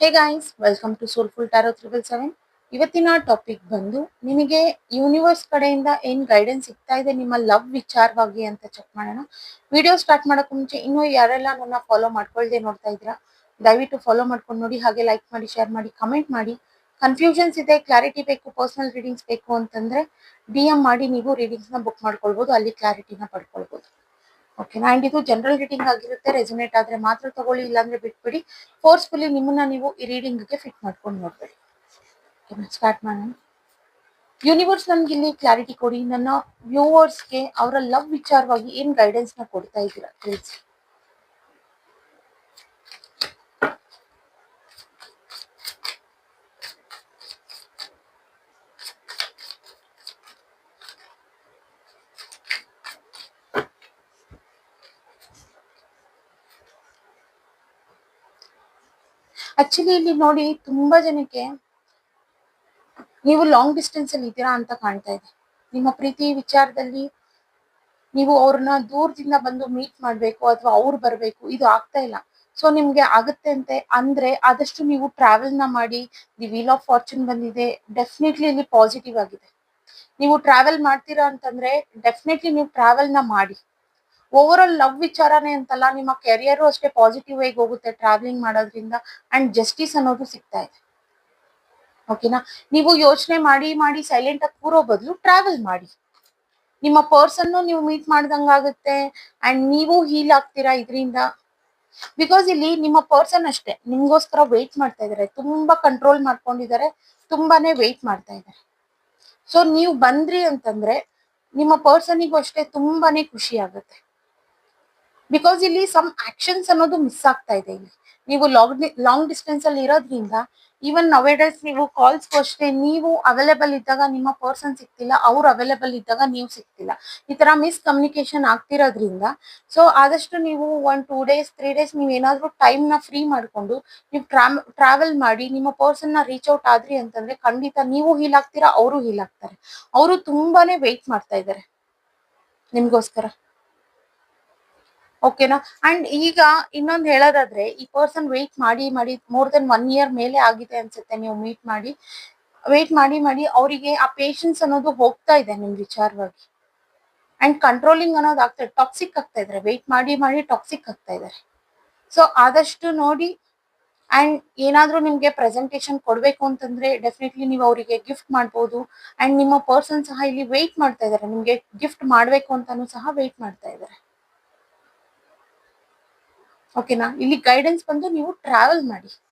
Hey guys, welcome to soulful tarot 777. ಇವತ್ತಿನ topic ಬಂದು ನಿಮಗೆ ಯೂನಿವರ್ಸ್ ಕಡೆಯಿಂದ ಏನ್ ಗೈಡೆನ್ಸ್ ಸಿಗ್ತಾ ಇದೆ ನಿಮ್ಮ ಲವ್ ವಿಚಾರವಾಗಿ ಅಂತ ಚೆಕ್ ಮಾಡೋಣ. ವಿಡಿಯೋ ಸ್ಟಾರ್ಟ್ ಮಾಡೋಕೆ ಮುಂಚೆ ಇನ್ನೂ ಯಾರೆಲ್ಲ ನನ್ನ ಫಾಲೋ ಮಾಡ್ಕೊಳ್ದೆ ನೋಡ್ತಾ ಇದ್ದೀರಾ, ದಯವಿಟ್ಟು ಫಾಲೋ ಮಾಡ್ಕೊಂಡು ನೋಡಿ. ಹಾಗೆ ಲೈಕ್ ಮಾಡಿ, ಶೇರ್ ಮಾಡಿ, ಕಮೆಂಟ್ ಮಾಡಿ. ಕನ್ಫ್ಯೂಷನ್ಸ್ ಇದೆ, ಕ್ಲಾರಿಟಿ ಬೇಕು, ಪರ್ಸನಲ್ ರೀಡಿಂಗ್ಸ್ ಬೇಕು ಅಂತಂದ್ರೆ DM ಮಾಡಿ ನೀವು ರೀಡಿಂಗ್ಸ್ ನ ಬುಕ್ ಮಾಡ್ಕೊಳ್ಬಹುದು, ಅಲ್ಲಿ ಕ್ಲಾರಿಟಿನ ಪಡ್ಕೊಳ್ಬಹುದು. ಓಕೆನಾ. ಅಂಡ್ ಇದು ಜನರಲ್ ರೀಡಿಂಗ್ ಆಗಿರುತ್ತೆ. ರೆಸೊನೇಟ್ ಆದ್ರೆ ಮಾತ್ರ ತಗೊಳ್ಳಿ, ಇಲ್ಲಾಂದ್ರೆ ಬಿಟ್ಬಿಡಿ. ಫೋರ್ಸ್ಫುಲಿ ನಿಮ್ಮನ್ನ ನೀವು ಈ ರೀಡಿಂಗ್ ಗೆ ಫಿಟ್ ಮಾಡ್ಕೊಂಡು ನೋಡ್ಬೇಡಿ. ಸ್ಟಾರ್ಟ್ ಮಾಡೋಣ. ಯೂನಿವರ್ಸ್ ನನ್ಗೆ ಇಲ್ಲಿ ಕ್ಲಾರಿಟಿ ಕೊಡಿ. ನನ್ನ ವ್ಯೂವರ್ಸ್ಗೆ ಅವರ ಲವ್ ವಿಚಾರವಾಗಿ ಏನ್ ಗೈಡೆನ್ಸ್ ನ ಕೊಡ್ತಾ ಇದ್ದೀರಾ ತಿಳಿಸಿ. ಆಕ್ಚುಲಿ ಇಲ್ಲಿ ನೋಡಿ, ತುಂಬಾ ಜನಕ್ಕೆ ನೀವು ಲಾಂಗ್ ಡಿಸ್ಟೆನ್ಸ್ ಅಲ್ಲಿ ಇದ್ದೀರಾ ಅಂತ ಕಾಣ್ತಾ ಇದೆ. ನಿಮ್ಮ ಪ್ರೀತಿ ವಿಚಾರದಲ್ಲಿ ನೀವು ಅವ್ರನ್ನ ದೂರದಿಂದ ಬಂದು ಮೀಟ್ ಮಾಡ್ಬೇಕು ಅಥವಾ ಅವ್ರು ಬರ್ಬೇಕು, ಇದು ಆಗ್ತಾ ಇಲ್ಲ. ಸೊ ನಿಮ್ಗೆ ಆಗುತ್ತೆ ಅಂತೆ ಅಂದ್ರೆ ಆದಷ್ಟು ನೀವು ಟ್ರಾವೆಲ್ ನ ಮಾಡಿ. ದಿ ವೀಲ್ ಆಫ್ ಫಾರ್ಚೂನ್ ಬಂದಿದೆ, ಡೆಫಿನೆಟ್ಲಿ ಇಲ್ಲಿ ಪಾಸಿಟಿವ್ ಆಗಿದೆ. ನೀವು ಟ್ರಾವೆಲ್ ಮಾಡ್ತೀರಾ ಅಂತಂದ್ರೆ ಡೆಫಿನೆಟ್ಲಿ ನೀವು ಟ್ರಾವೆಲ್ ನ ಮಾಡಿ. ಓವರ್ ಆಲ್ ಲವ್ ವಿಚಾರನೇ ಅಂತಲ್ಲ, ನಿಮ್ಮ ಕೆರಿಯರ್ ಅಷ್ಟೇ ಪಾಸಿಟಿವ್ ಆಗಿ ಹೋಗುತ್ತೆ ಟ್ರಾವೆಲಿಂಗ್ ಮಾಡೋದ್ರಿಂದ. ಅಂಡ್ ಜಸ್ಟಿಸ್ ಅನ್ನೋದು ಸಿಗ್ತಾ ಇದೆ. ಓಕೆನಾ. ನೀವು ಯೋಚನೆ ಮಾಡಿ ಮಾಡಿ ಸೈಲೆಂಟ್ ಆಗಿ ಕೂರೋ ಬದಲು ಟ್ರಾವೆಲ್ ಮಾಡಿ. ನಿಮ್ಮ ಪರ್ಸನ್ ನೀವು ಮೀಟ್ ಮಾಡ್ದಂಗಾಗುತ್ತೆ ಅಂಡ್ ನೀವು ಹೀಲ್ ಆಗ್ತೀರಾ ಇದರಿಂದ. ಬಿಕಾಸ್ ಇಲ್ಲಿ ನಿಮ್ಮ ಪರ್ಸನ್ ಅಷ್ಟೇ ನಿಮ್ಗೋಸ್ಕರ ವೆಯ್ಟ್ ಮಾಡ್ತಾ ಇದಾರೆ, ತುಂಬಾ ಕಂಟ್ರೋಲ್ ಮಾಡ್ಕೊಂಡಿದ್ದಾರೆ, ತುಂಬಾನೇ ವೆಯ್ಟ್ ಮಾಡ್ತಾ ಇದ್ದಾರೆ. ಸೊ ನೀವು ಬಂದ್ರಿ ಅಂತಂದ್ರೆ ನಿಮ್ಮ ಪರ್ಸನಿಗೂ ಅಷ್ಟೇ ತುಂಬಾನೇ ಖುಷಿ ಆಗುತ್ತೆ. ಬಿಕಾಸ್ ಇಲ್ಲಿ ಸಮ್ ಆಕ್ಷನ್ಸ್ ಅನ್ನೋದು ಮಿಸ್ ಆಗ್ತಾ ಇದೆ. ಇಲ್ಲಿ ನೀವು ಲಾಂಗ್ ಡಿಸ್ಟೆನ್ಸ್ ಅಲ್ಲಿ ಇರೋದ್ರಿಂದ, ಈವನ್ ನವೇಡೇಸ್ ನೀವು ಕಾಲ್ಸ್ ಅಷ್ಟೇ ನೀವು ಅವೈಲೇಬಲ್ ಇದ್ದಾಗ ನಿಮ್ಮ ಪರ್ಸನ್ ಸಿಗ್ತಿಲ್ಲ, ಅವ್ರು ಅವೈಲೇಬಲ್ ಇದ್ದಾಗ ನೀವು ಸಿಗ್ತಿಲ್ಲ. ಈ ತರ ಮಿಸ್ ಕಮ್ಯುನಿಕೇಶನ್ ಆಗ್ತಿರೋದ್ರಿಂದ ಸೊ ಆದಷ್ಟು ನೀವು 1-2 days 3 days ನೀವು ಏನಾದ್ರೂ ಟೈಮ್ ನ ಫ್ರೀ ಮಾಡ್ಕೊಂಡು ನೀವು ಟ್ರಾವೆಲ್ ಮಾಡಿ ನಿಮ್ಮ ಪರ್ಸನ್ ನ ರೀಚ್ ಔಟ್ ಆದ್ರಿ ಅಂತಂದ್ರೆ ಖಂಡಿತ ನೀವು ಹೀಲ್ ಆಗ್ತೀರಾ, ಅವರು ಹೀಲ್ ಆಗ್ತಾರೆ. ಅವರು ತುಂಬಾನೇ ವೆಯ್ಟ್ ಮಾಡ್ತಾ ಇದ್ದಾರೆ ನಿಮ್ಗೋಸ್ಕರ. ಓಕೆನಾ. ಅಂಡ್ ಈಗ ಇನ್ನೊಂದು ಹೇಳೋದಾದ್ರೆ, ಈ ಪರ್ಸನ್ ವೆಯ್ಟ್ ಮಾಡಿ ಮಾಡಿ ಮೋರ್ ದೆನ್ 1 year ಮೇಲೆ ಆಗಿದೆ ಅನ್ಸುತ್ತೆ ನೀವು ಮೀಟ್ ಮಾಡಿ. ವೆಯ್ಟ್ ಮಾಡಿ ಮಾಡಿ ಅವರಿಗೆ ಆ ಪೇಷನ್ಸ್ ಅನ್ನೋದು ಹೋಗ್ತಾ ಇದೆ ನಿಮ್ ವಿಚಾರವಾಗಿ. ಅಂಡ್ ಕಂಟ್ರೋಲಿಂಗ್ ಅನ್ನೋದು ಆಗ್ತಾ ಇದೆ, ಟಾಕ್ಸಿಕ್ ಆಗ್ತಾ ಇದಾರೆ. ವೆಯ್ಟ್ ಮಾಡಿ ಮಾಡಿ ಟಾಕ್ಸಿಕ್ ಆಗ್ತಾ ಇದಾರೆ. ಸೊ ಆದಷ್ಟು ನೋಡಿ. ಅಂಡ್ ಏನಾದ್ರೂ ನಿಮ್ಗೆ ಪ್ರೆಸೆಂಟೇಶನ್ ಕೊಡ್ಬೇಕು ಅಂತಂದ್ರೆ ಡೆಫಿನೆಟ್ಲಿ ನೀವು ಅವರಿಗೆ ಗಿಫ್ಟ್ ಮಾಡ್ಬೋದು. ಅಂಡ್ ನಿಮ್ಮ ಪರ್ಸನ್ ಸಹ ಇಲ್ಲಿ ವೆಯ್ಟ್ ಮಾಡ್ತಾ ಇದಾರೆ, ನಿಮ್ಗೆ ಗಿಫ್ಟ್ ಮಾಡ್ಬೇಕು ಅಂತಾನು ಸಹ ವೆಯ್ಟ್ ಮಾಡ್ತಾ ಇದಾರೆ. ಓಕೆನಾ. ಇಲ್ಲಿ ಗೈಡೆನ್ಸ್ ಬಂದು ನೀವು ಟ್ರಾವೆಲ್ ಮಾಡಿ.